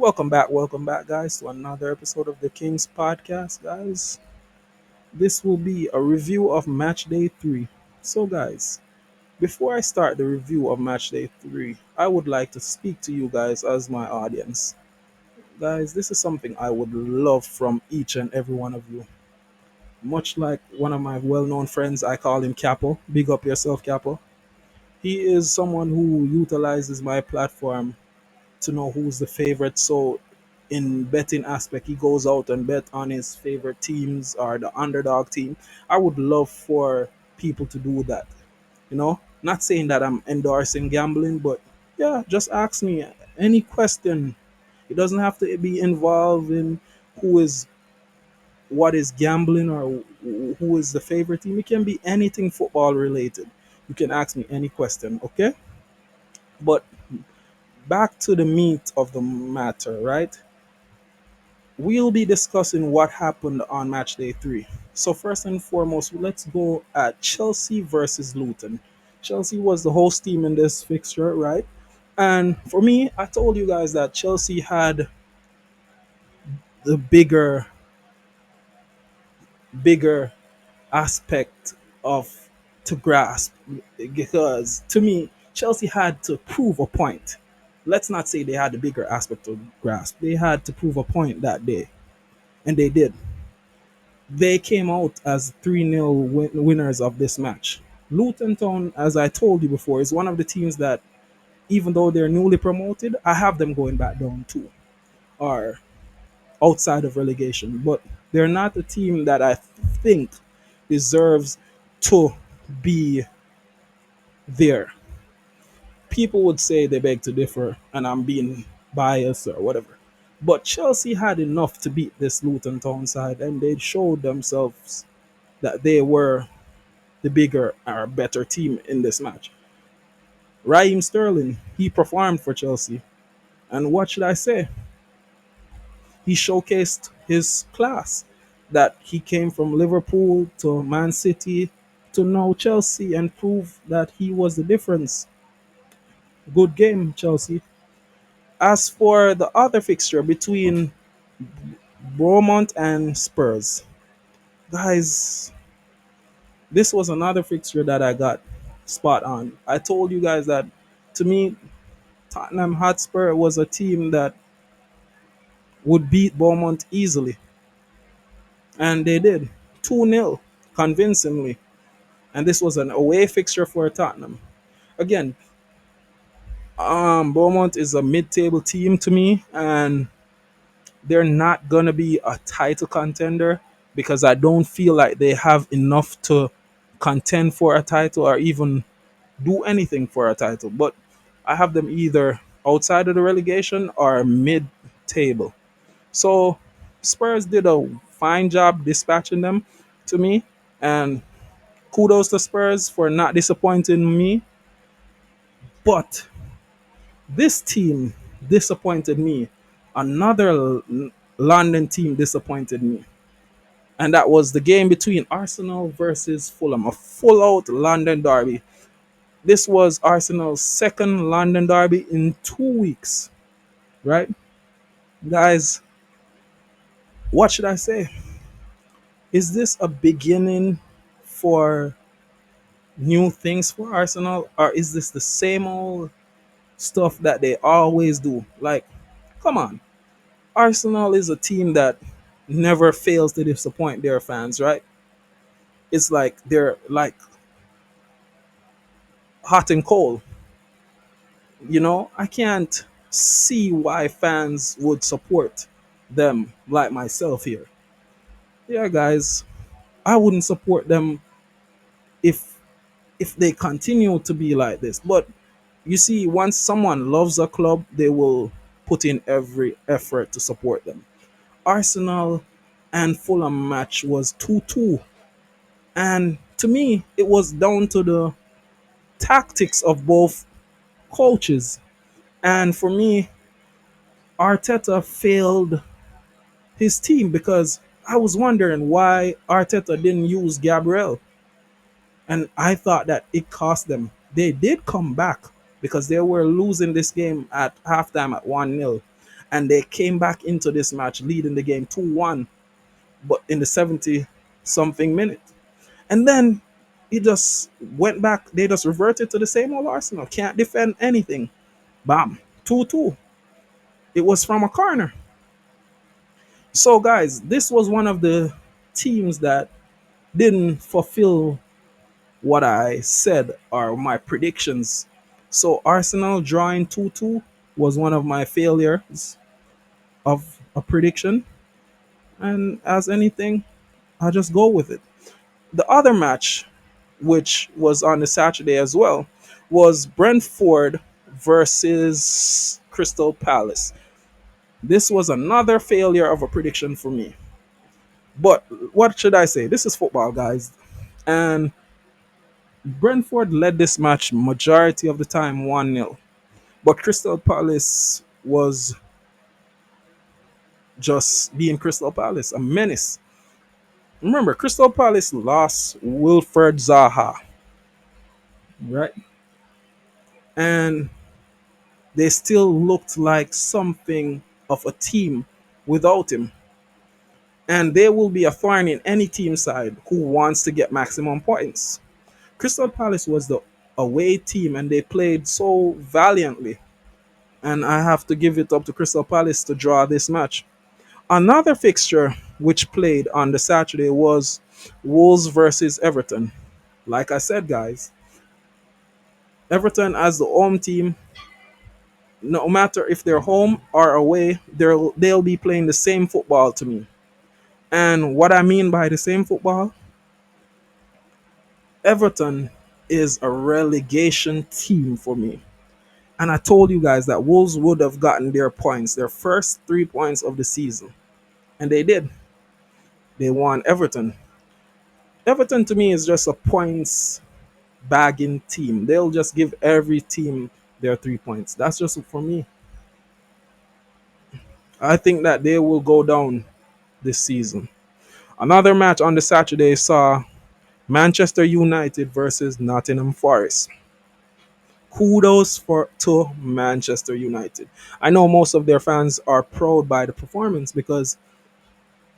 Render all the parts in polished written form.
welcome back, guys, to another episode of the Kings Podcast, guys. This will be a review of Matchday 3. So, guys, before I start the review of Matchday 3, I would like to speak to you guys as my audience. Guys, this is something I would love from each and every one of you. Much like one of my well known friends, I call him Capo. Big up yourself, Capo. He is someone who utilizes my platform to know who's the favorite. So in betting aspect, he goes out and bet on his favorite teams or the underdog team. I would love for people to do that. Not saying that I'm endorsing gambling, but yeah, just ask me any question. It doesn't have to be involved in who is what is gambling or who is the favorite team. It can be anything football related. You can ask me any question, okay? But back to the meat of the matter, right? We'll be discussing what happened on match day 3. So, first and foremost, let's go at Chelsea versus Luton. Chelsea was the host team in this fixture, right? And for me, I told you guys that Chelsea had the bigger aspect of to grasp because to me, Chelsea had to prove a point. Let's not say they had the bigger aspect to grasp. They had to prove a point that day, and they did. They came out as 3-0 winners of this match. Luton Town, as I told you before, is one of the teams that, even though they're newly promoted, I have them going back down too, or outside of relegation. But they're not a team that I think deserves to be there. People would say they beg to differ, and I'm being biased or whatever. But Chelsea had enough to beat this Luton Town side, and they showed themselves that they were the bigger or better team in this match. Raheem Sterling, he performed for Chelsea. And what should I say? He showcased his class that he came from Liverpool to Man City to now Chelsea and prove that he was the difference. Good game, Chelsea. As for the other fixture between Bournemouth and Spurs, guys, this was another fixture that I got spot on. I told you guys that to me, Tottenham Hotspur was a team that would beat Bournemouth easily, and they did 2-0 convincingly. And this was an away fixture for Tottenham. Again, Bournemouth is a mid-table team to me, and they're not gonna be a title contender because I don't feel like they have enough to contend for a title or even do anything for a title. But I have them either outside of the relegation or mid-table. So Spurs did a fine job dispatching them to me, and kudos to Spurs for not disappointing me. But this team disappointed me. Another London team disappointed me, and that was the game between Arsenal versus Fulham, a full-out London derby. This was Arsenal's second London derby in 2 weeks, right? Guys, what should I say? Is this a beginning for new things for Arsenal, or is this the same old stuff that they always do? Like, come on. Arsenal is a team that never fails to disappoint their fans, right? It's like they're like hot and cold. I can't see why fans would support them like myself here. Yeah, guys, I wouldn't support them if they continue to be like this. But you see, once someone loves a club, they will put in every effort to support them. Arsenal and Fulham match was 2-2. And to me, it was down to the tactics of both coaches. And for me, Arteta failed his team because I was wondering why Arteta didn't use Gabriel. And I thought that it cost them. They did come back because they were losing this game at halftime at 1-0. and they came back into this match leading the game 2-1, but in the 70 something minute. And then it just went back. They just reverted to the same old Arsenal. Can't defend anything. Bam. 2-2. It was from a corner. So, guys, this was one of the teams that didn't fulfill what I said or my predictions. So, Arsenal drawing 2-2 was one of my failures of a prediction. And as anything, I just go with it. The other match, which was on the Saturday as well, was Brentford versus Crystal Palace. This was another failure of a prediction for me. But what should I say? This is football, guys. And Brentford led this match majority of the time 1-0. But Crystal Palace was just being Crystal Palace, a menace. Remember, Crystal Palace lost Wilfred Zaha, right? And they still looked like something of a team without him. And they will be a thorn in any team side who wants to get maximum points. Crystal Palace was the away team and they played so valiantly. And I have to give it up to Crystal Palace to draw this match. Another fixture which played on the Saturday was Wolves versus Everton. Like I said, guys, Everton as the home team, no matter if they're home or away, they'll be playing the same football to me. And what I mean by the same football, Everton is a relegation team for me. And I told you guys that Wolves would have gotten their points, their first 3 points of the season. And they did. They won Everton. Everton to me is just a points bagging team. They'll just give every team their 3 points. That's just for me. I think that they will go down this season. Another match on the Saturday saw Manchester United versus Nottingham Forest. Kudos for to Manchester United. I know most of their fans are proud by the performance because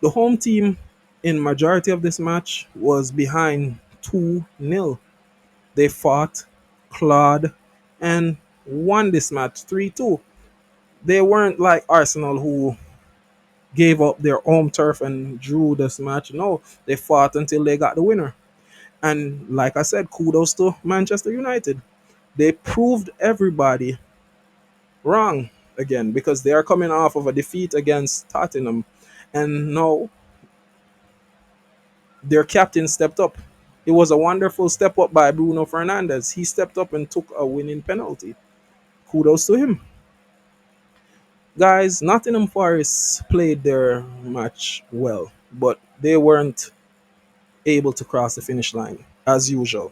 the home team in majority of this match was behind 2-0. They fought, clawed, and won this match 3-2. They weren't like Arsenal who gave up their home turf and drew this match. No, they fought until they got the winner. And like I said, kudos to Manchester United. They proved everybody wrong again because they are coming off of a defeat against Tottenham. And now their captain stepped up. It was a wonderful step up by Bruno Fernandes. He stepped up and took a winning penalty. Kudos to him. Guys, Nottingham Forest played their match well, but they weren't able to cross the finish line as usual.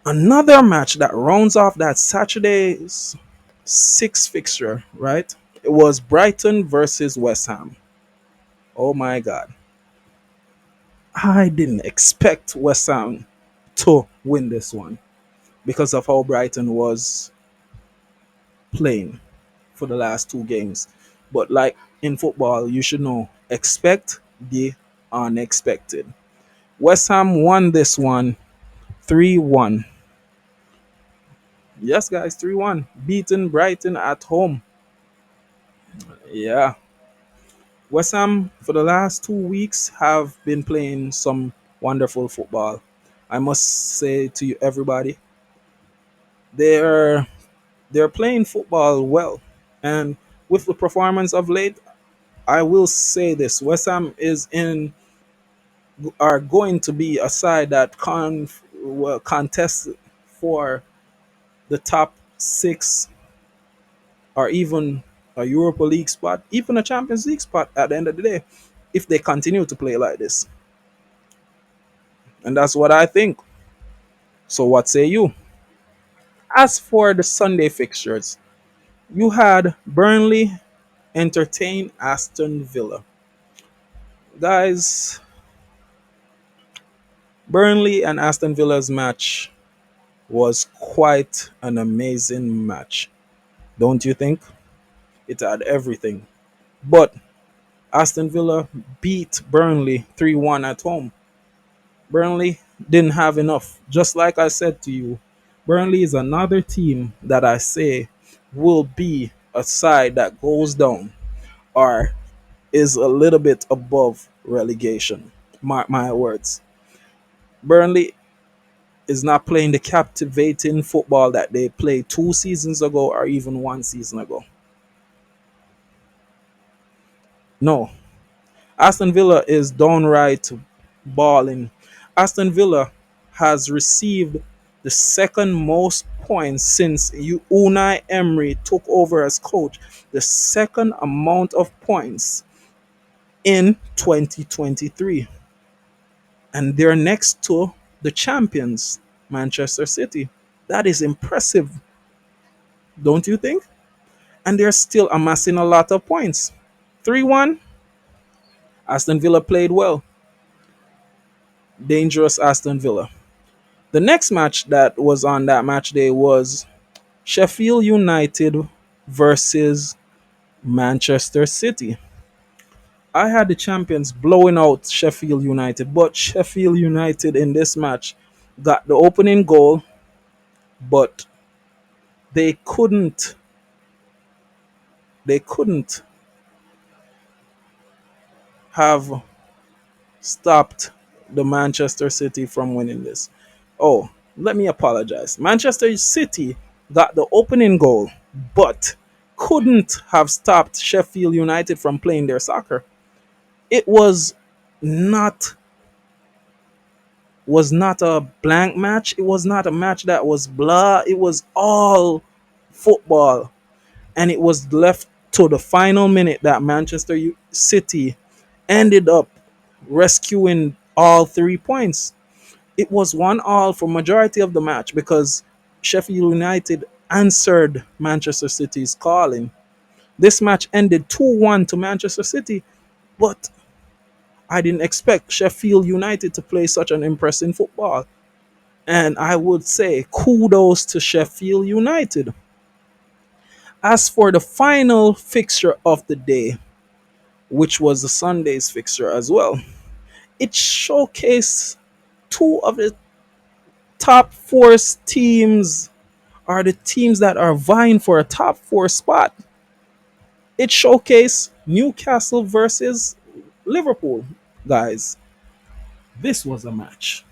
Another match that rounds off that Saturday's sixth fixture, right? It was Brighton versus West Ham. Oh my God. I didn't expect West Ham to win this one because of how Brighton was playing for the last two games. But like in football, you should know expect the unexpected. West Ham won this one 3-1. Yes, guys, 3-1. Beating Brighton at home. Yeah. West Ham, for the last 2 weeks, have been playing some wonderful football. I must say to you, everybody, they're they're playing football well, and with the performance of late, I will say this: West Ham is in are going to be a side that will contest for the top six or even a Europa League spot, even a Champions League spot at the end of the day, if they continue to play like this. And that's what I think. So, what say you? As for the Sunday fixtures, you had Burnley entertain Aston Villa. Guys, Burnley and Aston Villa's match was quite an amazing match, don't you think? It had everything. But Aston Villa beat Burnley 3-1 at home. Burnley didn't have enough. Just like I said to you, Burnley is another team that I say will be a side that goes down or is a little bit above relegation. Mark my words. Burnley is not playing the captivating football that they played 2 seasons ago or even 1 season ago. No, Aston Villa is downright balling. Aston Villa has received the second most points since Unai Emery took over as coach. The second amount of points in 2023. And they're next to the champions, Manchester City. That is impressive, don't you think? And they're still amassing a lot of points. 3-1, Aston Villa played well. Dangerous Aston Villa. The next match that was on that match day was Sheffield United versus Manchester City. I had the champions blowing out Sheffield United, but Sheffield United in this match got the opening goal, but they couldn't they couldn't have stopped the Manchester City from winning this. Oh, let me apologize. Manchester City got the opening goal, but couldn't have stopped Sheffield United from playing their soccer. It not not a blank match. It was not a match that was blah. It was all football, and it was left to the final minute that City ended up rescuing all 3 points. It was 1-1 for majority of the match because Sheffield United answered Manchester City's calling. This match ended 2-1 to Manchester City, but I didn't expect Sheffield United to play such an impressive football. And I would say kudos to Sheffield United. As for the final fixture of the day, which was the Sunday's fixture as well, it showcased two of the top four teams are the teams that are vying for a top four spot. It showcased Newcastle versus Liverpool. Guys, this was a match.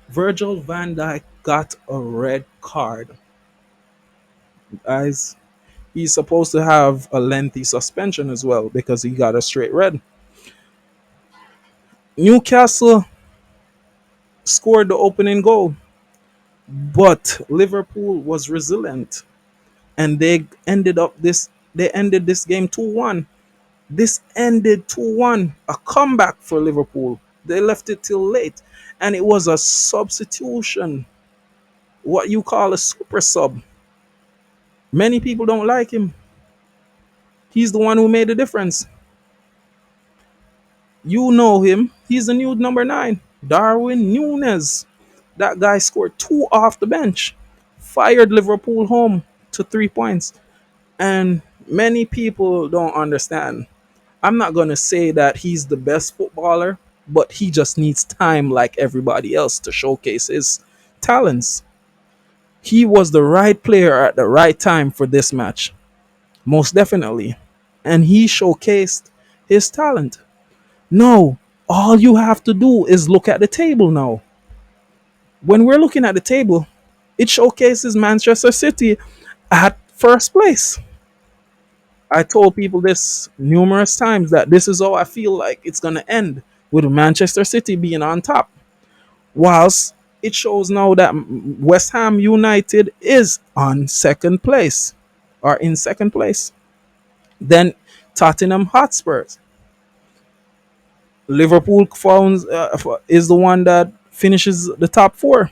Virgil van Dijk got a red card. Guys, he's supposed to have a lengthy suspension as well because he got a straight red. Newcastle scored the opening goal, but Liverpool was resilient and they ended this game 2-1. This ended 2-1, a comeback for Liverpool. They left it till late and it was a substitution, what you call a super sub. Many people don't like him. He's the one who made the difference. You know him. He's the new number 9, Darwin Nunes. That guy scored 2 off the bench, fired Liverpool home to 3 points. And many people don't understand. I'm not going to say that he's the best footballer, but he just needs time like everybody else to showcase his talents. He was the right player at the right time for this match, most definitely. And he showcased his talent. No, all you have to do is look at the table now. When we're looking at the table, it showcases Manchester City at first place. I told people this numerous times that this is how I feel like it's going to end, with Manchester City being on top. Whilst it shows now that West Ham United is on second place or in second place. Then Tottenham Hotspurs. Liverpool is the one that finishes the top four.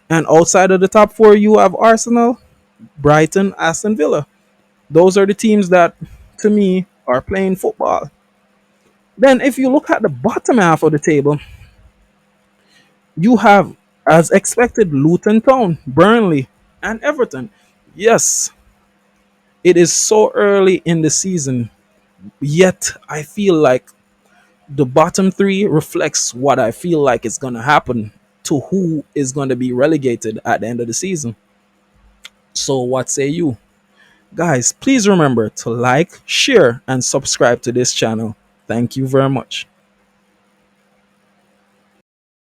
And outside of the top four, you have Arsenal, Brighton, Aston Villa. Those are the teams that, to me, are playing football. Then, if you look at the bottom half of the table, you have, as expected, Luton Town, Burnley, and Everton. Yes, It is so early in the season, yet I feel like the bottom three reflects what I feel like is going to happen to who is going to be relegated at the end of the season. So, what say you? Guys, please remember to like, share, and subscribe to this channel. Thank you very much.